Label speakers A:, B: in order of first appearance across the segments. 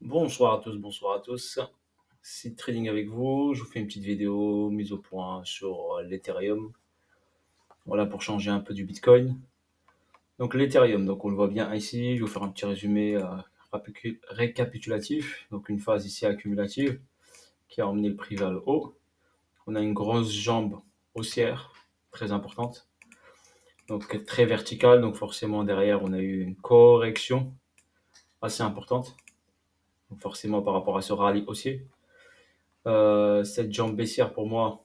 A: Bonsoir à tous, bonsoir à tous. C'est Trading avec vous. Je vous fais une petite vidéo mise au point sur l'Ethereum. Voilà pour changer un peu du Bitcoin. Donc l'Ethereum, donc on le voit bien ici. Je vais vous faire un petit résumé récapitulatif. Donc une phase ici accumulative qui a emmené le prix vers le haut. On a une grosse jambe haussière très importante. Donc très verticale. Donc forcément derrière on a eu une correction assez importante. Donc forcément par rapport à ce rallye haussier. Cette jambe baissière pour moi,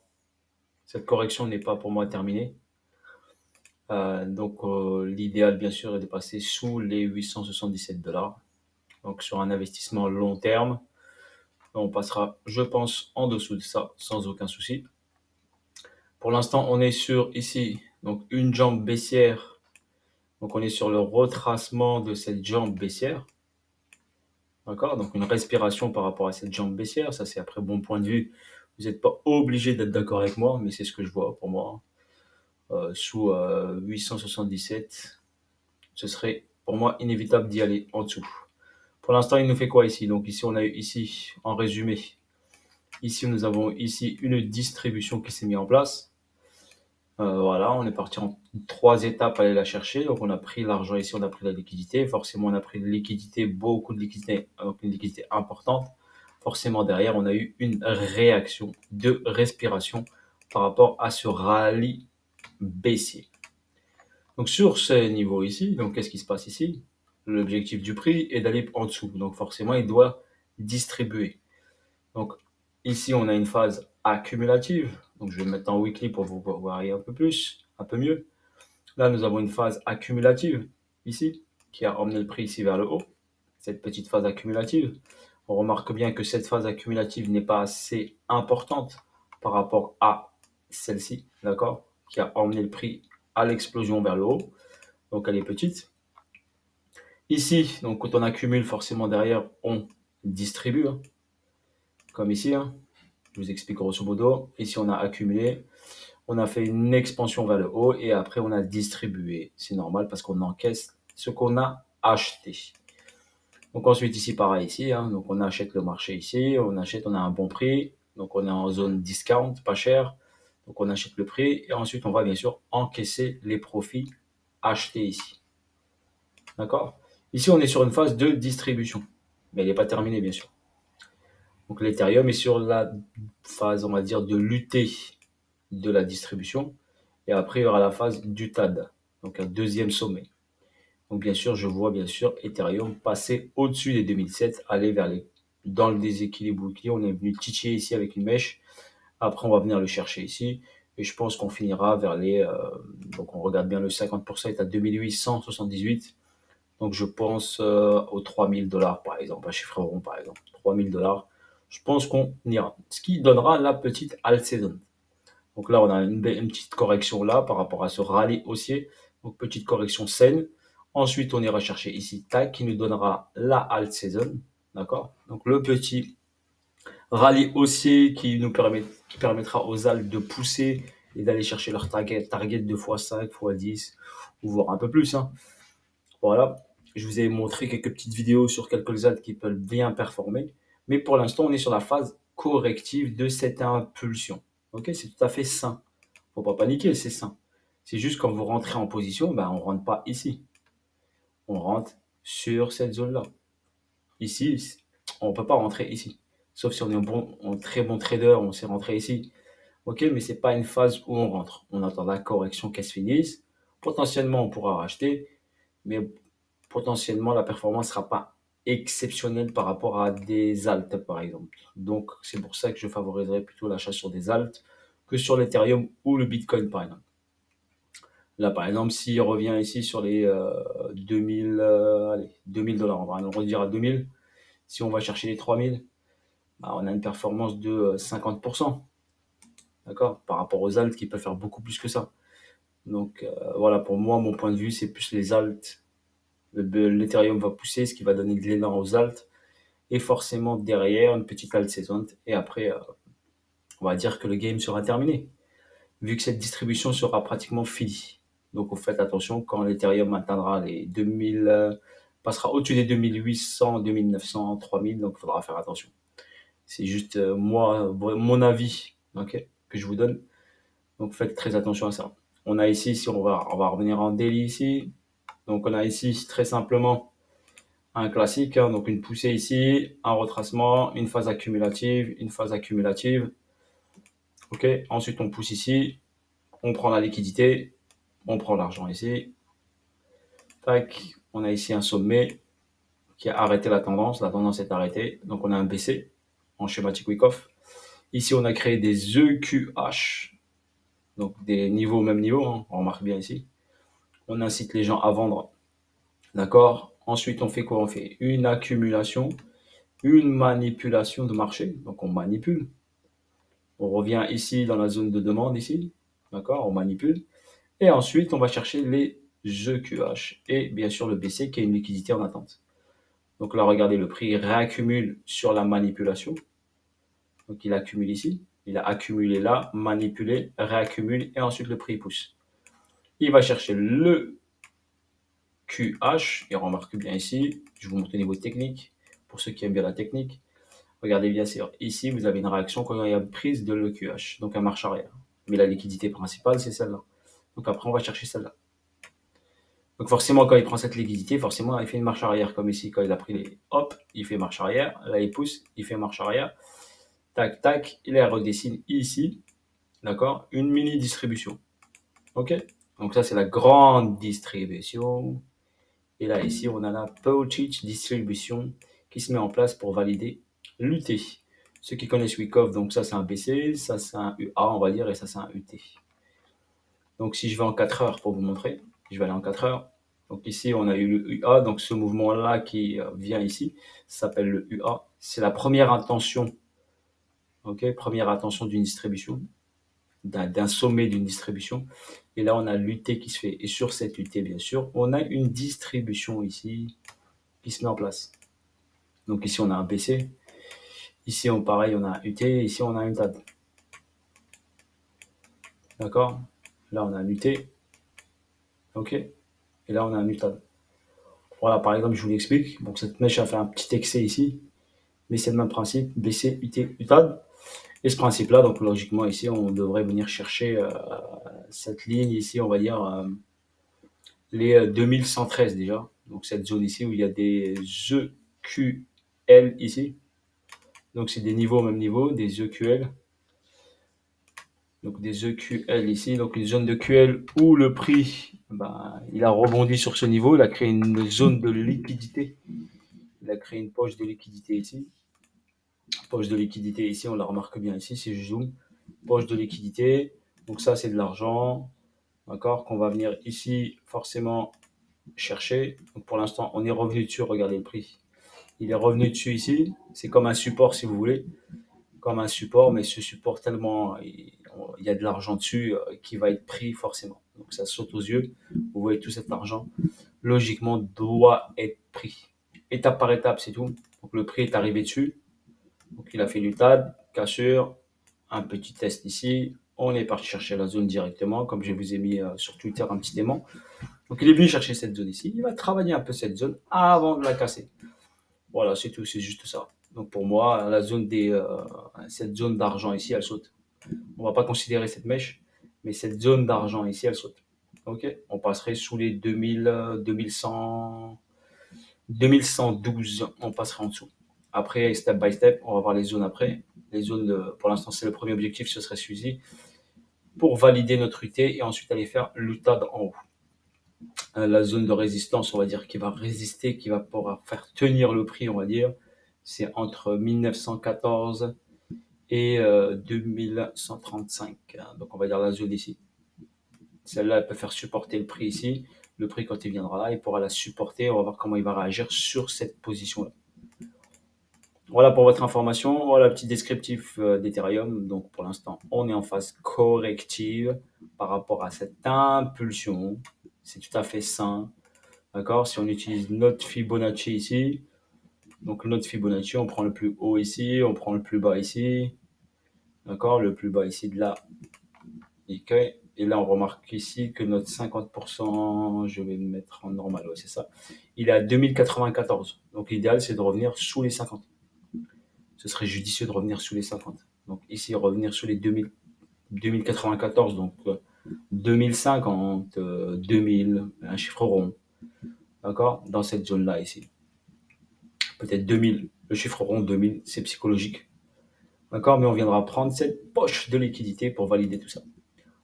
A: cette correction n'est pas pour moi terminée. L'idéal bien sûr est de passer sous les 877 $. Donc sur un investissement long terme, on passera, je pense, en dessous de ça sans aucun souci. Pour l'instant, on est sur ici donc une jambe baissière. Donc on est sur le retracement de cette jambe baissière. D'accord, donc une respiration par rapport à cette jambe baissière. Ça, c'est après bon point de vue. Vous n'êtes pas obligé d'être d'accord avec moi, mais c'est ce que je vois pour moi. Sous 877, ce serait pour moi inévitable d'y aller en dessous. Pour l'instant, il nous fait quoi ici? Donc ici, on a eu ici, en résumé, ici, nous avons ici une distribution qui s'est mise en place. Voilà, on est parti en 3 étapes à aller la chercher. Donc on a pris l'argent ici, on a pris la liquidité. Forcément, on a pris de liquidité, beaucoup de liquidité, donc une liquidité importante. Forcément, derrière, on a eu une réaction de respiration par rapport à ce rallye baissier. Donc sur ce niveau ici, donc qu'est-ce qui se passe ici? L'objectif du prix est d'aller en dessous. Donc forcément, il doit distribuer. Donc ici, on a une phase accumulative. Donc je vais mettre en weekly pour vous voir un peu plus, un peu mieux. Là, nous avons une phase accumulative ici, qui a emmené le prix ici vers le haut. Cette petite phase accumulative. On remarque bien que cette phase accumulative n'est pas assez importante par rapport à celle-ci, d'accord, qui a emmené le prix à l'explosion vers le haut. Donc elle est petite. Ici, donc quand on accumule, forcément derrière, on distribue, hein, comme ici. Hein. Je vous explique grosso modo. Ici, on a accumulé, on a fait une expansion vers le haut et après, on a distribué. C'est normal parce qu'on encaisse ce qu'on a acheté. Donc ensuite, ici, pareil, ici. Hein, donc on achète le marché ici, on achète, on a un bon prix. Donc on est en zone discount, pas cher. Donc on achète le prix et ensuite, on va bien sûr encaisser les profits achetés ici. D'accord? Ici, on est sur une phase de distribution, mais elle n'est pas terminée, bien sûr. Donc l'Ethereum est sur la phase, on va dire, de lutter de la distribution. Et après, il y aura la phase du TAD, donc un deuxième sommet. Donc bien sûr, je vois bien sûr Ethereum passer au-dessus des 2007, aller vers les... Dans le déséquilibre weekly, on est venu titiller ici avec une mèche. Après, on va venir le chercher ici. Et je pense qu'on finira vers les... donc on regarde bien le 50% est à 2878. Donc je pense aux 3000 $, par exemple, à chiffre rond, par exemple. 3000 $. Je pense qu'on ira. Ce qui donnera la petite alt saison. Donc là, on a une petite correction là par rapport à ce rallye haussier. Donc petite correction saine. Ensuite, on ira chercher ici TAG qui nous donnera la alt saison. D'accord. Donc le petit rallye haussier qui permettra aux alts de pousser et d'aller chercher leur target de x5, x10 ou voire un peu plus. Hein. Voilà, je vous ai montré quelques petites vidéos sur quelques alts qui peuvent bien performer. Mais pour l'instant, on est sur la phase corrective de cette impulsion. Ok, c'est tout à fait sain. Faut pas paniquer, c'est sain. C'est juste quand vous rentrez en position, ben, on rentre pas ici. On rentre sur cette zone-là. Ici, on peut pas rentrer ici. Sauf si on est un très bon trader, on sait rentrer ici. Ok, mais c'est pas une phase où on rentre. On attend la correction qu'elle se finisse. Potentiellement, on pourra racheter. Mais potentiellement, la performance ne sera pas exceptionnelle par rapport à des alts, par exemple. Donc, c'est pour ça que je favoriserais plutôt l'achat sur des alts que sur l'Ethereum ou le Bitcoin, par exemple. Là, par exemple, s'il revient ici sur les 2000, allez, 2000 $, on va le redire à 2000. Si on va chercher les 3000, bah, on a une performance de 50%. D'accord? Par rapport aux alts qui peuvent faire beaucoup plus que ça. Donc, voilà, pour moi, mon point de vue, c'est plus les alts. L'Ethereum va pousser, ce qui va donner de l'élan aux alts. Et forcément, derrière, une petite alt saison. Et après, on va dire que le game sera terminé. Vu que cette distribution sera pratiquement finie. Donc, vous faites attention quand l'Ethereum atteindra les 2000, passera au-dessus des 2800, 2900, 3000, donc il faudra faire attention. C'est juste moi, mon avis, ok, que je vous donne. Donc faites très attention à ça. On a ici, si on va revenir en daily ici. Donc on a ici très simplement un classique, hein, donc une poussée ici, un retracement, une phase accumulative, une phase accumulative. Ok, ensuite on pousse ici, on prend la liquidité, on prend l'argent ici. Tac, on a ici un sommet qui a arrêté la tendance est arrêtée, donc on a un BC en schématique Wyckoff. Ici on a créé des EQH, donc des niveaux au même niveau, hein, on remarque bien ici. On incite les gens à vendre, d'accord. Ensuite on fait quoi? On fait une accumulation, une manipulation de marché, donc on manipule. On revient ici dans la zone de demande ici, d'accord, on manipule. Et ensuite on va chercher les EQH et bien sûr le BC qui est une liquidité en attente. Donc là, regardez, le prix réaccumule sur la manipulation. Donc il accumule ici, il a accumulé là, manipulé, réaccumule et ensuite le prix pousse. Il va chercher le QH, et remarque bien ici, je vous montre au niveau technique, pour ceux qui aiment bien la technique. Regardez bien, ici vous avez une réaction quand il y a prise de l'EQH, donc un marche arrière. Mais la liquidité principale, c'est celle-là. Donc après, on va chercher celle-là. Donc forcément, quand il prend cette liquidité, forcément, il fait une marche arrière, comme ici, quand il a pris les hop, il fait marche arrière, là il pousse, il fait marche arrière, tac, tac, il la redessine ici, d'accord, une mini distribution, ok. Donc ça, c'est la grande distribution, et là, ici, on a la petite distribution qui se met en place pour valider l'UT. Ceux qui connaissent Wyckoff, donc ça, c'est un BC, ça, c'est un UA, on va dire, et ça, c'est un UT. Donc si je vais en 4 heures pour vous montrer, je vais aller en 4 heures. Donc ici, on a eu le UA, donc ce mouvement-là qui vient ici s'appelle le UA. C'est la première intention, ok, première intention d'une distribution, d'un sommet d'une distribution. Et là, on a l'UT qui se fait. Et sur cette UT, bien sûr, on a une distribution ici qui se met en place. Donc ici, on a un BC. Ici, pareil, on a un UT. Ici, on a une TAD. D'accord? Là, on a un UT. Ok? Et là, on a un UTAD. Voilà, par exemple, je vous l'explique. Donc, cette mèche a fait un petit excès ici, mais c'est le même principe, BC, UT, UTAD. Et ce principe-là, donc logiquement, ici, on devrait venir chercher cette ligne ici, on va dire les 2113 déjà. Donc, cette zone ici où il y a des EQL ici. Donc, c'est des niveaux au même niveau, des EQL. Donc, des EQL ici. Donc, une zone de QL où le prix, il a rebondi sur ce niveau. Il a créé une zone de liquidité. Il a créé une poche de liquidité ici. Poche de liquidité ici, on la remarque bien ici, si je zoome. Poche de liquidité. Donc ça, c'est de l'argent, d'accord, qu'on va venir ici forcément chercher. Donc pour l'instant, on est revenu dessus, regardez le prix. Il est revenu dessus ici. C'est comme un support, si vous voulez. Comme un support, mais ce support tellement, il y a de l'argent dessus qui va être pris forcément. Donc ça saute aux yeux. Vous voyez tout cet argent, logiquement, doit être pris. Étape par étape, c'est tout. Donc le prix est arrivé dessus. Donc il a fait l'UTAD, cassure, un petit test ici. On est parti chercher la zone directement, comme je vous ai mis sur Twitter un petit aimant. Donc il est venu chercher cette zone ici. Il va travailler un peu cette zone avant de la casser. Voilà, c'est tout, c'est juste ça. Donc pour moi, cette zone d'argent ici, elle saute. On ne va pas considérer cette mèche, mais cette zone d'argent ici, elle saute. Ok, on passerait sous les 2000, 2100, 2112, on passerait en dessous. Après, step by step, on va voir les zones après. Les zones, pour l'instant, c'est le premier objectif, ce serait celui-ci, pour valider notre UT et ensuite aller faire l'UTAD en haut. La zone de résistance, on va dire, qui va résister, qui va pouvoir faire tenir le prix, on va dire, c'est entre 1914 et 2135. Donc, on va dire la zone ici. Celle-là, elle peut faire supporter le prix ici. Le prix, quand il viendra là, il pourra la supporter. On va voir comment il va réagir sur cette position-là. Voilà pour votre information. Voilà le petit descriptif d'Ethereum. Donc pour l'instant, on est en phase corrective par rapport à cette impulsion. C'est tout à fait sain. D'accord? Si on utilise notre Fibonacci ici, donc notre Fibonacci, on prend le plus haut ici, on prend le plus bas ici. D'accord? Le plus bas ici de là. OK. Et là, on remarque ici que notre 50%, je vais le mettre en normal, ouais, c'est ça. Il est à 2094. Donc, l'idéal, c'est de revenir sous les 50. Ce serait judicieux de revenir sous les 50. Donc, ici, revenir sous les 2094, donc 2050, 2000, un chiffre rond. D'accord? Dans cette zone-là, ici. Peut-être 2000. Le chiffre rond, 2000, c'est psychologique. D'accord? Mais on viendra prendre cette poche de liquidité pour valider tout ça.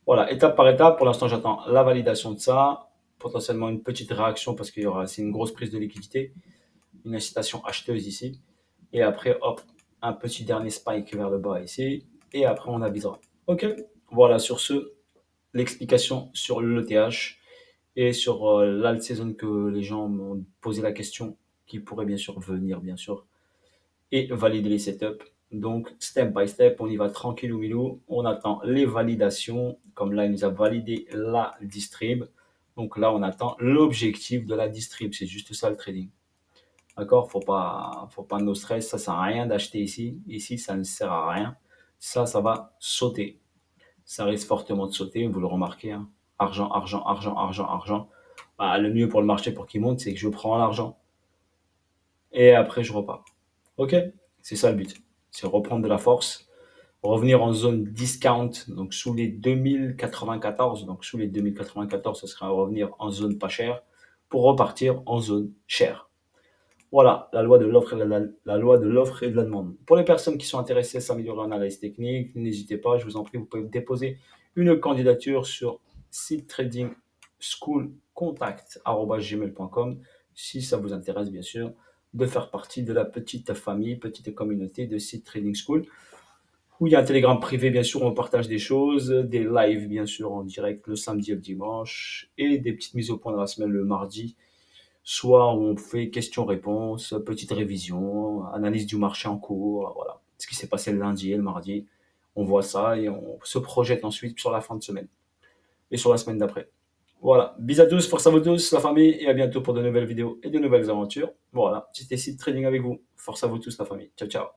A: Voilà, étape par étape. Pour l'instant, j'attends la validation de ça. Potentiellement une petite réaction parce qu'il y aura, c'est une grosse prise de liquidité. Une incitation acheteuse ici. Et après, hop, un petit dernier spike vers le bas ici. Et après, on avisera. OK? Voilà, sur ce, l'explication sur l'ETH et sur l'alt saison que les gens m'ont posé la question, qui pourrait bien sûr venir, bien sûr, et valider les setups. Donc, step by step, on y va tranquille ou milou. On attend les validations. Comme là, il nous a validé la distrib. Donc là, on attend l'objectif de la distrib. C'est juste ça le trading. D'accord? Faut pas no stress. Ça sert à rien d'acheter ici. Ici, ça ne sert à rien. Ça va sauter. Ça risque fortement de sauter. Vous le remarquez. Hein. Argent, argent, argent, argent, argent. Bah, le mieux pour le marché pour qu'il monte, c'est que je prends l'argent. Et après, je repars. OK? C'est ça le but. C'est reprendre de la force, revenir en zone discount, donc sous les 2094. Donc sous les 2094, ce serait revenir en zone pas chère pour repartir en zone chère. Voilà, la loi de l'offre et la loi de l'offre et de la demande. Pour les personnes qui sont intéressées à s'améliorer en analyse technique, n'hésitez pas, je vous en prie, vous pouvez déposer une candidature sur Seed Trading School contact@gmail.com si ça vous intéresse bien sûr de faire partie de la petite famille, petite communauté de Seed Trading School où il y a un Telegram privé bien sûr, on partage des choses, des lives bien sûr en direct le samedi et le dimanche et des petites mises au point de la semaine le mardi. Soit on fait questions-réponses, petite révision, analyse du marché en cours, voilà. Ce qui s'est passé le lundi et le mardi, on voit ça et on se projette ensuite sur la fin de semaine et sur la semaine d'après. Voilà, bis à tous, force à vous tous, la famille, et à bientôt pour de nouvelles vidéos et de nouvelles aventures. Voilà, c'était Seed Trading avec vous. Force à vous tous, la famille. Ciao, ciao.